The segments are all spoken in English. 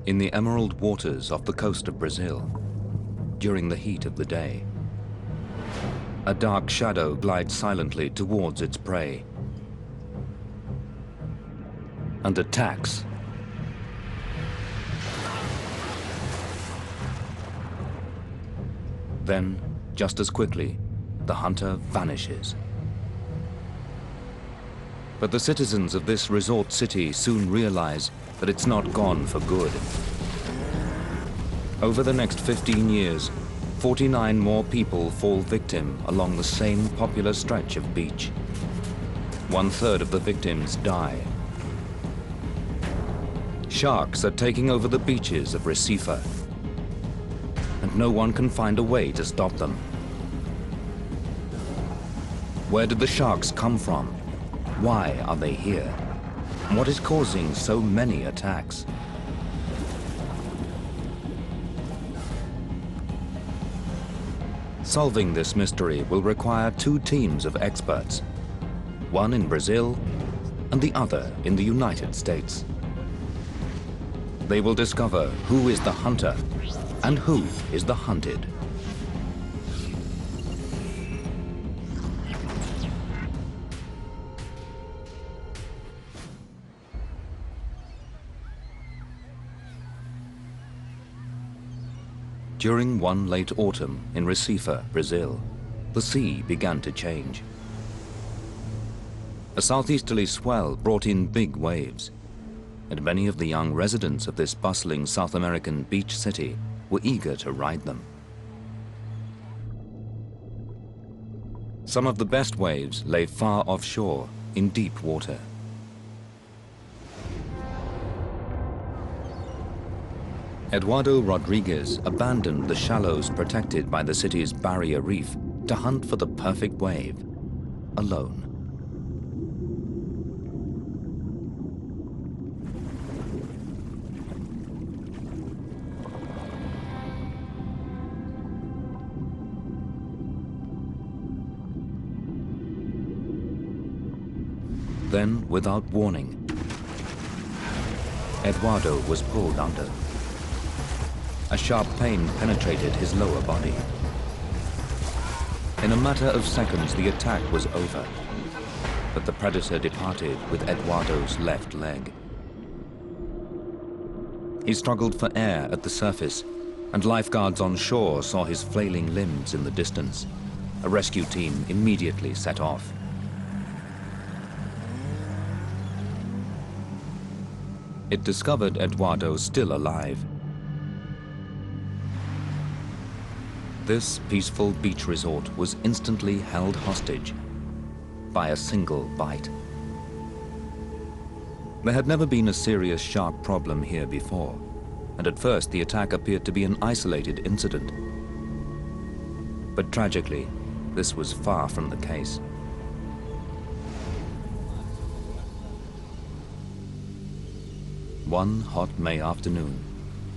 In the emerald waters off the coast of Brazil, during the heat of the day, a dark shadow glides silently towards its prey and attacks. Then, just as quickly, the hunter vanishes. But the citizens of this resort city soon realize that it's not gone for good. Over the next 15 years, 49 more people fall victim along the same popular stretch of beach. 1/3 of the victims die. Sharks are taking over the beaches of Recife, and no one can find a way to stop them. Where did the sharks come from? Why are they here? What is causing so many attacks? Solving this mystery will require two teams of experts, one in Brazil and the other in the United States. They will discover who is the hunter and who is the hunted. During one late autumn in Recife, Brazil, the sea began to change. A southeasterly swell brought in big waves, and many of the young residents of this bustling South American beach city were eager to ride them. Some of the best waves lay far offshore in deep water. Eduardo Rodriguez abandoned the shallows protected by the city's barrier reef to hunt for the perfect wave, alone. Then, without warning, Eduardo was pulled under. A sharp pain penetrated his lower body. In a matter of seconds, the attack was over, but the predator departed with Eduardo's left leg. He struggled for air at the surface, and lifeguards on shore saw his flailing limbs in the distance. A rescue team immediately set off. It discovered Eduardo still alive. This peaceful beach resort was instantly held hostage by a single bite. There had never been a serious shark problem here before, and at first the attack appeared to be an isolated incident. But tragically, this was far from the case. One hot May afternoon,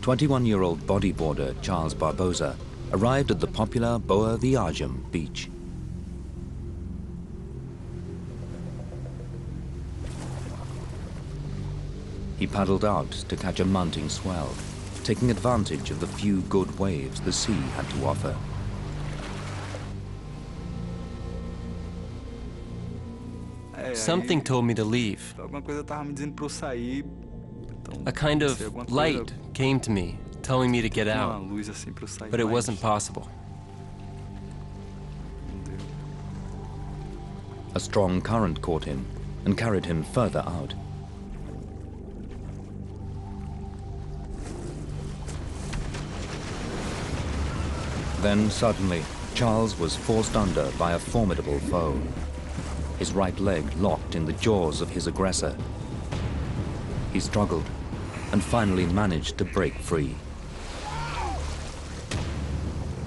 21-year-old bodyboarder Charles Barbosa arrived at the popular Boa Viagem beach. He paddled out to catch a mounting swell, taking advantage of the few good waves the sea had to offer. Something told me to leave. A kind of light came to me, telling me to get out, but it wasn't possible. A strong current caught him and carried him further out. Then suddenly, Charles was forced under by a formidable foe. His right leg locked in the jaws of his aggressor. He struggled and finally managed to break free.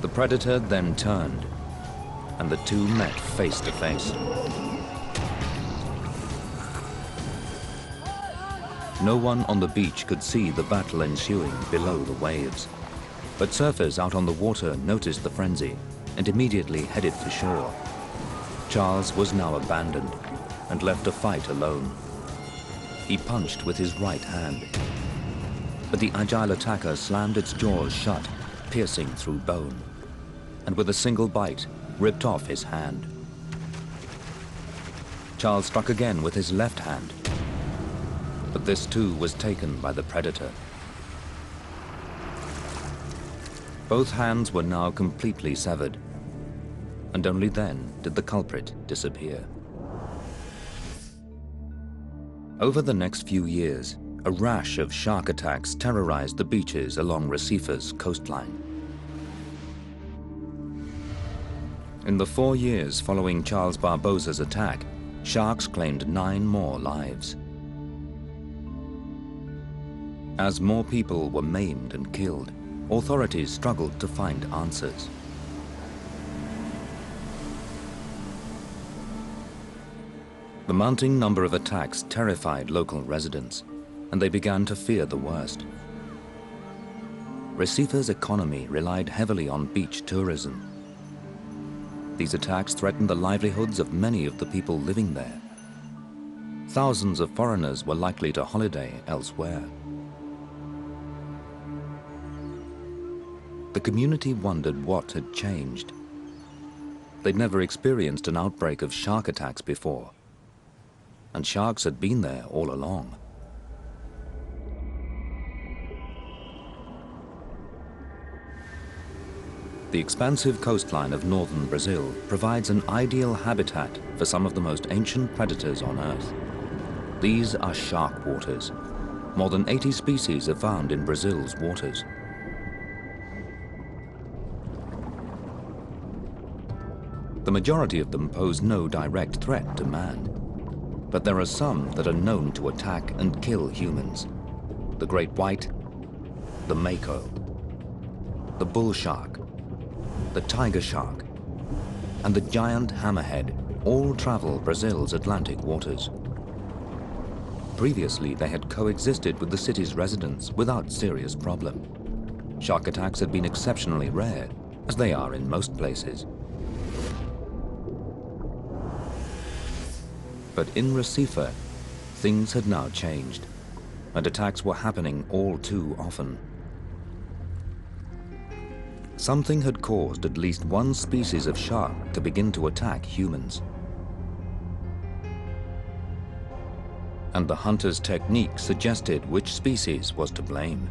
The predator then turned, and the two met face to face. No one on the beach could see the battle ensuing below the waves, but surfers out on the water noticed the frenzy and immediately headed for shore. Charles was now abandoned and left to fight alone. He punched with his right hand. but the agile attacker slammed its jaws shut, piercing through bone, and with a single bite, ripped off his hand. Charles struck again with his left hand, but this too was taken by the predator. Both hands were now completely severed, and only then did the culprit disappear. Over the next few years, a rash of shark attacks terrorized the beaches along Recifer's coastline. In the 4 years following Charles Barbosa's attack, sharks claimed 9 more lives. As more people were maimed and killed, authorities struggled to find answers. The mounting number of attacks terrified local residents, and they began to fear the worst. Recifer's economy relied heavily on beach tourism. These attacks threatened the livelihoods of many of the people living there. Thousands of foreigners were likely to holiday elsewhere. The community wondered what had changed. They'd never experienced an outbreak of shark attacks before, and sharks had been there all along. The expansive coastline of northern Brazil provides an ideal habitat for some of the most ancient predators on Earth. These are shark waters. More than 80 species are found in Brazil's waters. The majority of them pose no direct threat to man, but there are some that are known to attack and kill humans. The great white, the mako, the bull shark, the tiger shark, and the giant hammerhead all travel Brazil's Atlantic waters. Previously, they had coexisted with the city's residents without serious problem. Shark attacks had been exceptionally rare, as they are in most places. But in Recife, things had now changed, and attacks were happening all too often. Something had caused at least one species of shark to begin to attack humans. And the hunter's technique suggested which species was to blame.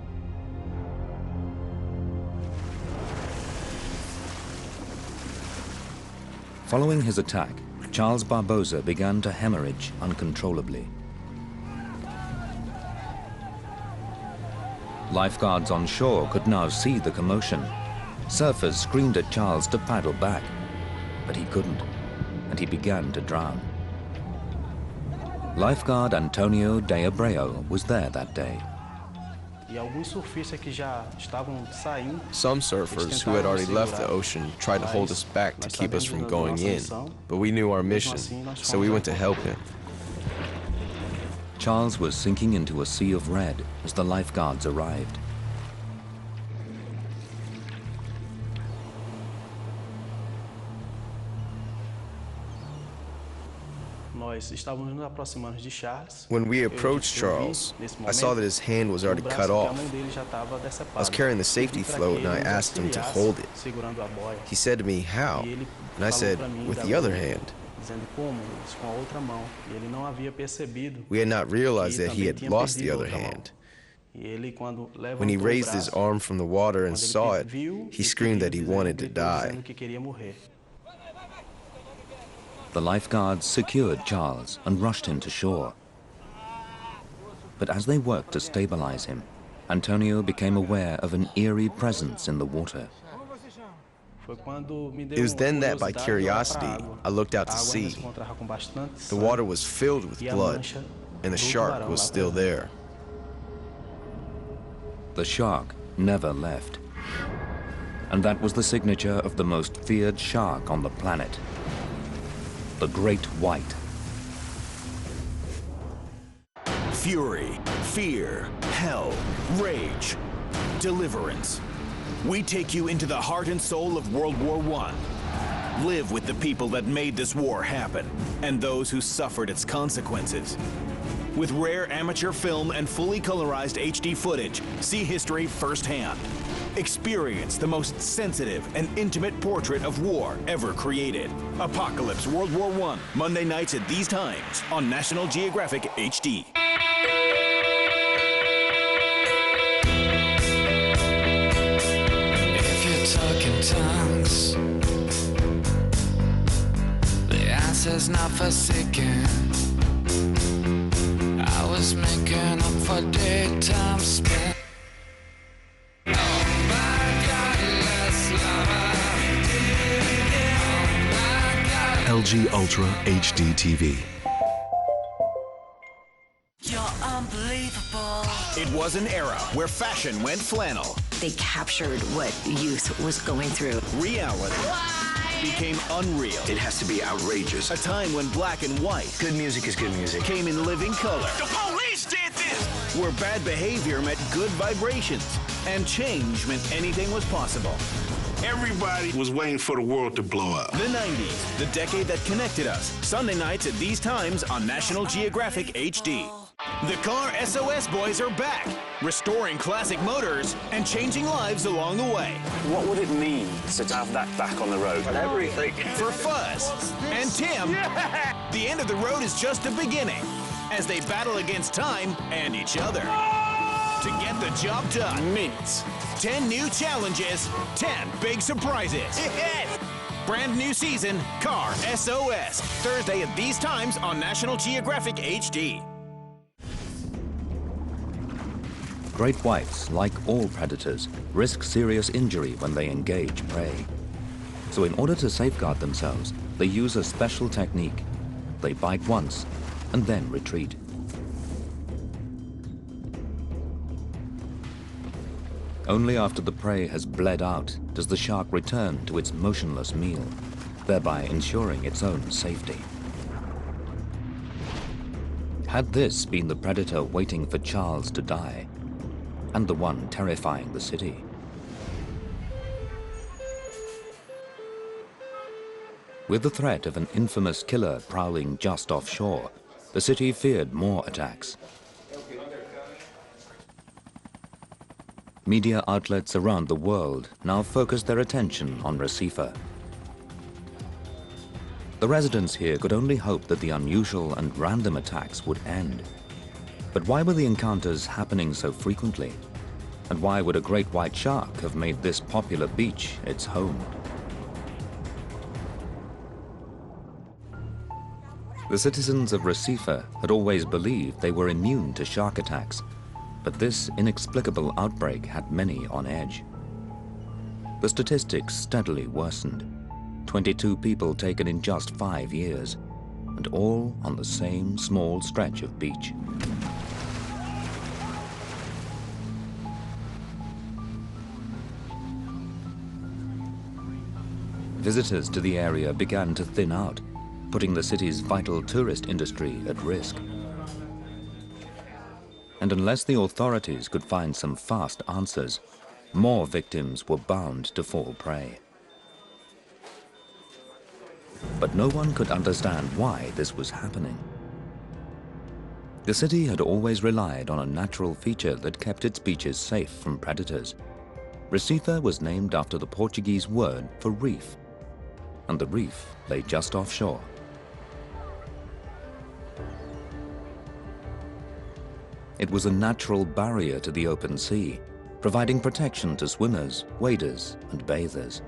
Following his attack, Charles Barbosa began to hemorrhage uncontrollably. Lifeguards on shore could now see the commotion. Surfers screamed at Charles to paddle back, but he couldn't, and he began to drown. Lifeguard Antonio de Abreu was there that day. Some surfers who had already left the ocean tried to hold us back to keep us from going in, but we knew our mission, so we went to help him. Charles was sinking into a sea of red as the lifeguards arrived. When we approached Charles, I saw that his hand was already cut off. I was carrying the safety float and I asked him to hold it. He said to me, "How?" And I said, "With the other hand." We had not realized that he had lost the other hand. When he raised his arm from the water and saw it, he screamed that he wanted to die. The lifeguards secured Charles and rushed him to shore. But as they worked to stabilize him, Antonio became aware of an eerie presence in the water. It was then that, by curiosity, I looked out to sea. The water was filled with blood, and the shark was still there. The shark never left. And that was the signature of the most feared shark on the planet. The great white. Fury, fear, hell, rage, deliverance. We take you into the heart and soul of World War I. Live with the people that made this war happen and those who suffered its consequences. With rare amateur film and fully colorized HD footage, see history firsthand. Experience the most sensitive and intimate portrait of war ever created. Apocalypse World War I, Monday nights at these times on National Geographic HD. If you're talking tongues, the answer's not forsaken. I was making up for daytime spent. LG Ultra HD TV. You're unbelievable. It was an era where fashion went flannel. They captured what youth was going through. Reality became unreal. It has to be outrageous. A time when black and white Good music is good music. came in living color. The police did this! Where bad behavior meant good vibrations and change meant anything was possible. Everybody was waiting for the world to blow up. The 90s, the decade that connected us. Sunday nights at these times on National Geographic HD. The Car SOS Boys are back, restoring classic motors and changing lives along the way. What would it mean to have that back on the road? Everything. For Fuzz and Tim, the end of the road is just the beginning as they battle against time and each other to get the job done. Mint. 10 new challenges, 10 big surprises. Brand new season, Car SOS. Thursday at these times on National Geographic HD. Great whites, like all predators, risk serious injury when they engage prey. So in order to safeguard themselves, they use a special technique. They bite once and then retreat. Only after the prey has bled out does the shark return to its motionless meal, thereby ensuring its own safety. Had this been the predator waiting for Charles to die, and the one terrifying the city? With the threat of an infamous killer prowling just offshore, the city feared more attacks. Media outlets around the world now focus their attention on Recife. The residents here could only hope that the unusual and random attacks would end. But why were the encounters happening so frequently? And why would a great white shark have made this popular beach its home? The citizens of Recife had always believed they were immune to shark attacks, but this inexplicable outbreak had many on edge. The statistics steadily worsened. 22 people taken in just 5 years, and all on the same small stretch of beach. Visitors to the area began to thin out, putting the city's vital tourist industry at risk. And unless the authorities could find some fast answers, more victims were bound to fall prey. But no one could understand why this was happening. The city had always relied on a natural feature that kept its beaches safe from predators. Recife was named after the Portuguese word for reef, and the reef lay just offshore. It was a natural barrier to the open sea, providing protection to swimmers, waders, and bathers.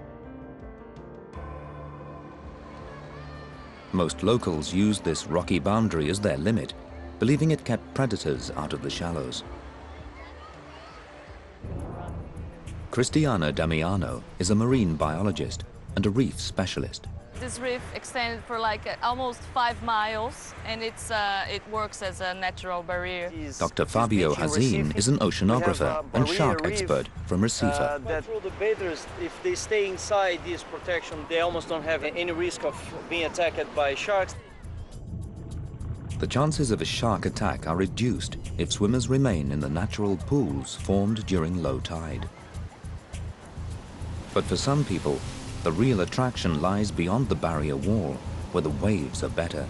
Most locals used this rocky boundary as their limit, believing it kept predators out of the shallows. Cristiana Damiano is a marine biologist and a reef specialist. This reef extended for like almost 5 miles, and it works as a natural barrier. Dr. Fabio Hazin is an oceanographer and shark expert from Recife. For the bathers, if they stay inside this protection, they almost don't have any risk of being attacked by sharks. The chances of a shark attack are reduced if swimmers remain in the natural pools formed during low tide. But for some people, the real attraction lies beyond the barrier wall, where the waves are better.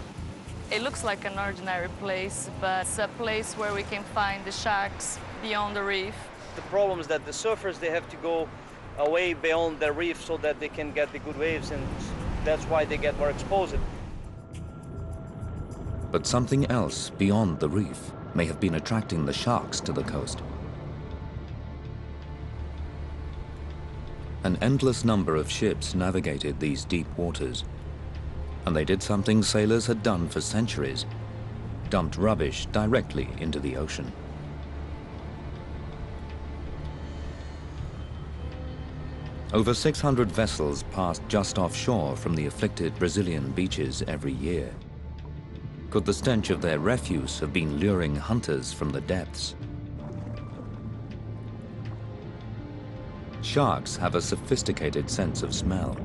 It looks like an ordinary place, but it's a place where we can find the sharks beyond the reef. The problem is that the surfers, they have to go away beyond the reef so that they can get the good waves, and that's why they get more exposed. But something else beyond the reef may have been attracting the sharks to the coast. An endless number of ships navigated these deep waters, and they did something sailors had done for centuries: dumped rubbish directly into the ocean. Over 600 vessels passed just offshore from the afflicted Brazilian beaches every year. Could the stench of their refuse have been luring hunters from the depths? Sharks have a sophisticated sense of smell.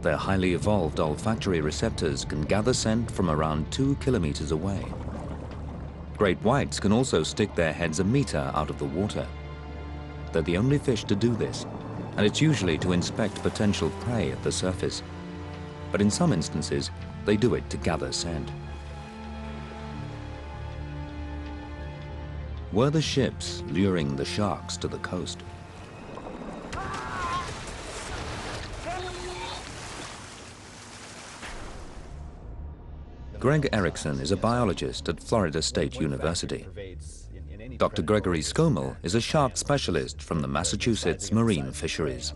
Their highly evolved olfactory receptors can gather scent from around 2 kilometers away. Great whites can also stick their heads a meter out of the water. They're the only fish to do this, and it's usually to inspect potential prey at the surface. But in some instances, they do it to gather scent. Were the ships luring the sharks to the coast? Greg Erickson is a biologist at Florida State University. Dr. Gregory Skomel is a shark specialist from the Massachusetts Marine Fisheries.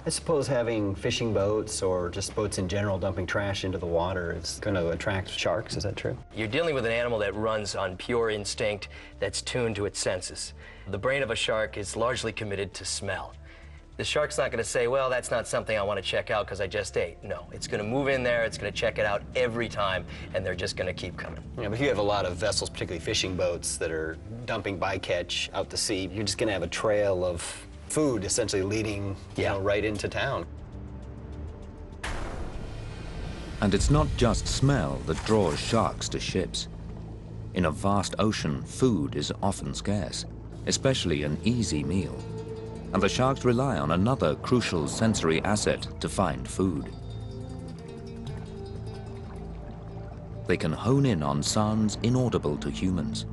I suppose having fishing boats or just boats in general dumping trash into the water is going to attract sharks. Is that true? You're dealing with an animal that runs on pure instinct, that's tuned to its senses. The brain of a shark is largely committed to smell. The shark's not going to say, well, that's not something I want to check out because I just ate. No, it's going to move in there, it's going to check it out every time, and they're just going to keep coming. Yeah, but if you have a lot of vessels, particularly fishing boats, that are dumping bycatch out to sea, you're just going to have a trail of food essentially leading right into town. And it's not just smell that draws sharks to ships. In a vast ocean, food is often scarce, especially an easy meal. And the sharks rely on another crucial sensory asset to find food. They can hone in on sounds inaudible to humans,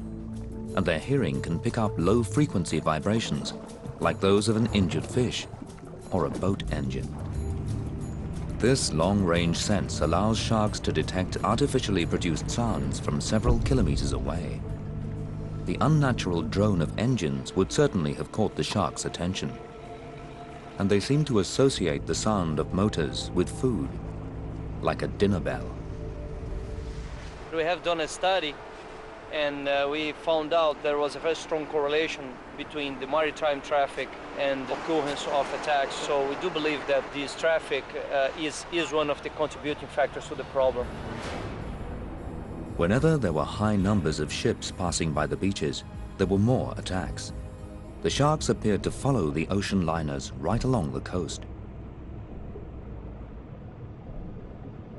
and their hearing can pick up low-frequency vibrations, like those of an injured fish or a boat engine. This long-range sense allows sharks to detect artificially produced sounds from several kilometers away. The unnatural drone of engines would certainly have caught the sharks' attention. And they seem to associate the sound of motors with food, like a dinner bell. We have done a study, and we found out there was a very strong correlation between the maritime traffic and the occurrence of attacks. So we do believe that this traffic is one of the contributing factors to the problem. Whenever there were high numbers of ships passing by the beaches, there were more attacks. The sharks appeared to follow the ocean liners right along the coast.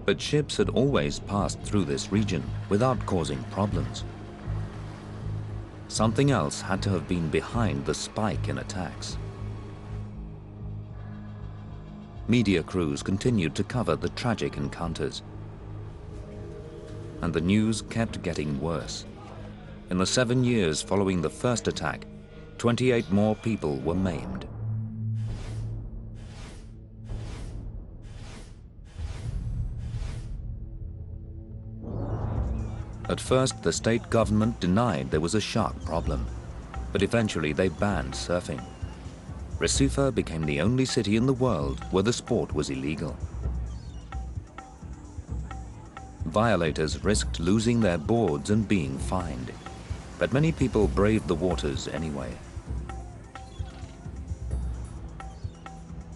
But ships had always passed through this region without causing problems. Something else had to have been behind the spike in attacks. Media crews continued to cover the tragic encounters. And the news kept getting worse. In the 7 years following the first attack, 28 more people were maimed. At first, the state government denied there was a shark problem, but eventually they banned surfing. Recife became the only city in the world where the sport was illegal. Violators risked losing their boards and being fined, but many people braved the waters anyway.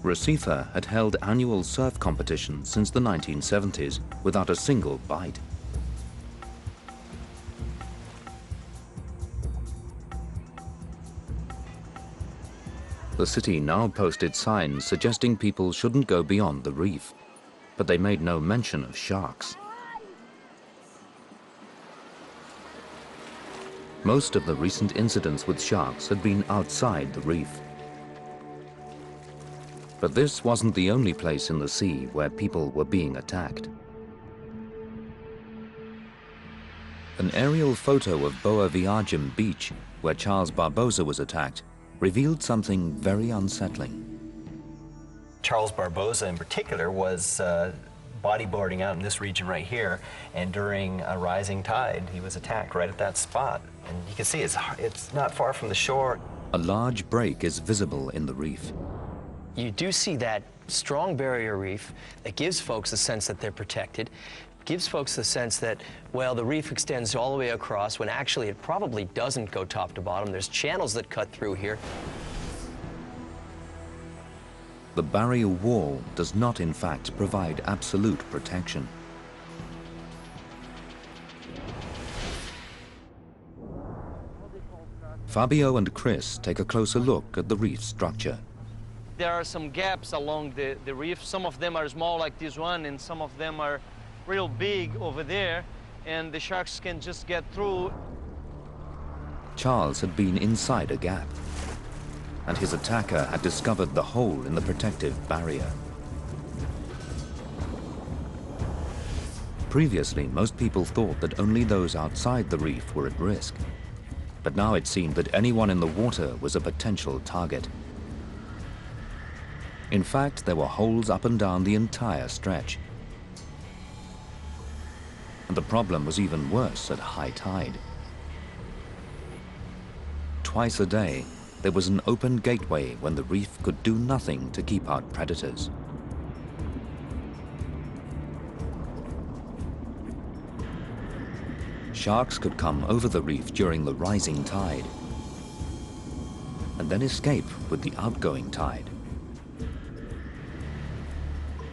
Recife had held annual surf competitions since the 1970s without a single bite. The city now posted signs suggesting people shouldn't go beyond the reef, but they made no mention of sharks. Most of the recent incidents with sharks had been outside the reef. But this wasn't the only place in the sea where people were being attacked. An aerial photo of Boa Viagem Beach, where Charles Barbosa was attacked, revealed something very unsettling. Charles Barbosa in particular was bodyboarding out in this region right here, and during a rising tide, he was attacked right at that spot. And you can see it's not far from the shore. A large break is visible in the reef. You do see that strong barrier reef that gives folks a sense that they're protected, gives folks the sense that, well, the reef extends all the way across when actually it probably doesn't go top to bottom. There's channels that cut through here. The barrier wall does not, in fact, provide absolute protection. Fabio and Chris take a closer look at the reef structure. There are some gaps along the reef. Some of them are small like this one, and some of them are real big over there, and the sharks can just get through. Charles had been inside a gap, and his attacker had discovered the hole in the protective barrier. Previously, most people thought that only those outside the reef were at risk, but now it seemed that anyone in the water was a potential target. In fact, there were holes up and down the entire stretch. And the problem was even worse at high tide. Twice a day, there was an open gateway when the reef could do nothing to keep out predators. Sharks could come over the reef during the rising tide, and then escape with the outgoing tide.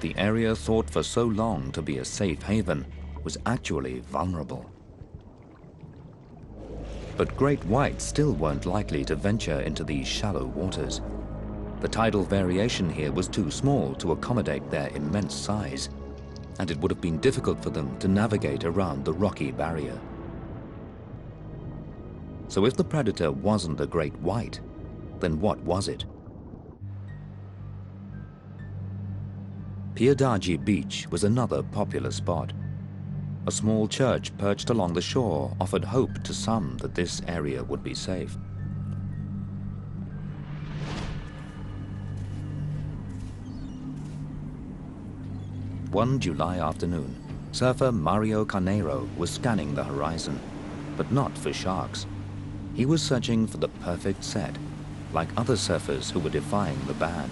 The area thought for so long to be a safe haven was actually vulnerable. But great whites still weren't likely to venture into these shallow waters. The tidal variation here was too small to accommodate their immense size, and it would have been difficult for them to navigate around the rocky barrier. So if the predator wasn't a great white, then what was it? Piedade Beach was another popular spot. A small church perched along the shore offered hope to some that this area would be safe. One July afternoon, surfer Mario Carneiro was scanning the horizon, but not for sharks. He was searching for the perfect set, like other surfers who were defying the ban.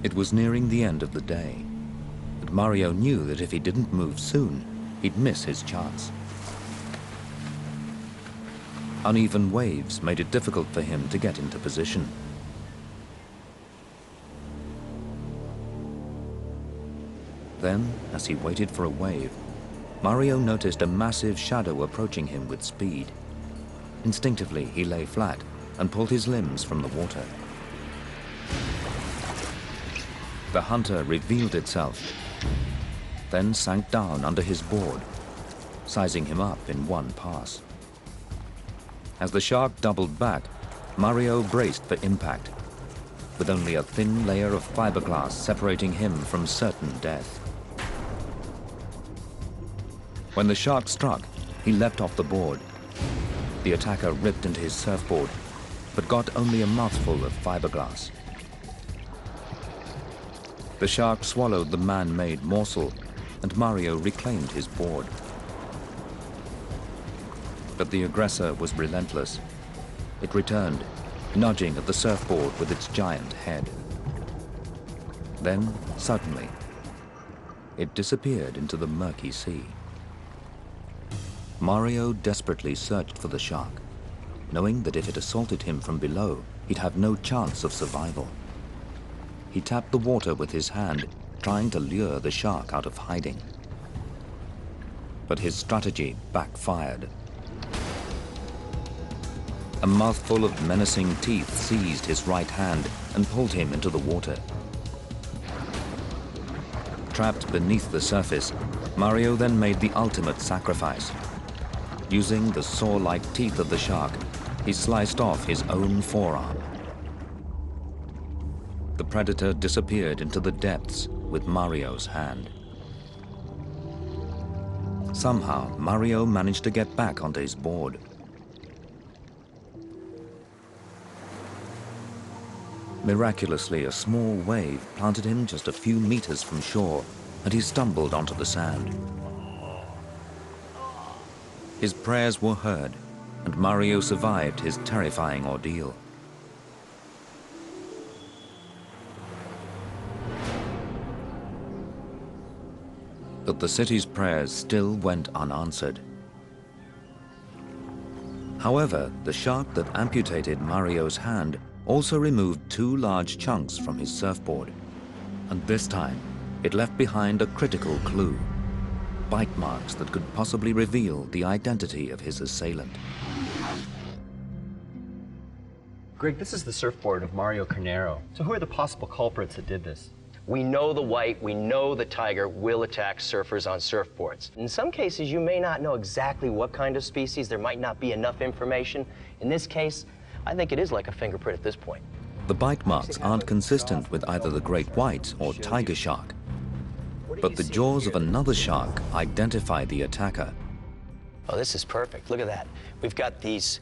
It was nearing the end of the day, but Mario knew that if he didn't move soon, he'd miss his chance. Uneven waves made it difficult for him to get into position. Then, as he waited for a wave, Mario noticed a massive shadow approaching him with speed. Instinctively, he lay flat and pulled his limbs from the water. The hunter revealed itself, then sank down under his board, sizing him up in one pass. As the shark doubled back, Mario braced for impact, with only a thin layer of fiberglass separating him from certain death. When the shark struck, he leapt off the board. The attacker ripped into his surfboard, but got only a mouthful of fiberglass. The shark swallowed the man-made morsel, and Mario reclaimed his board. But the aggressor was relentless. It returned, nudging at the surfboard with its giant head. Then, suddenly, it disappeared into the murky sea. Mario desperately searched for the shark, knowing that if it assaulted him from below, he'd have no chance of survival. He tapped the water with his hand, trying to lure the shark out of hiding. But his strategy backfired. A mouthful of menacing teeth seized his right hand and pulled him into the water. Trapped beneath the surface, Mario then made the ultimate sacrifice. Using the saw-like teeth of the shark, he sliced off his own forearm. The predator disappeared into the depths with Mario's hand. Somehow, Mario managed to get back onto his board. Miraculously, a small wave planted him just a few meters from shore, and he stumbled onto the sand. His prayers were heard, and Mario survived his terrifying ordeal. But the city's prayers still went unanswered. However, the shark that amputated Mario's hand also removed 2 large chunks from his surfboard. And this time, it left behind a critical clue: bite marks that could possibly reveal the identity of his assailant. Greg, this is the surfboard of Mario Carnero. So who are the possible culprits that did this? We know the white, we know the tiger will attack surfers on surfboards. In some cases, you may not know exactly what kind of species. There might not be enough information. In this case, I think it is like a fingerprint at this point. The bite marks aren't consistent with either the great white or tiger shark. But the jaws of another shark identify the attacker. Oh, this is perfect. Look at that. We've got these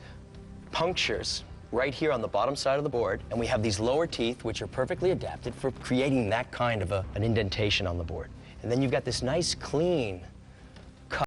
punctures right here on the bottom side of the board, and we have these lower teeth, which are perfectly adapted for creating that kind of an indentation on the board. And then you've got this nice, clean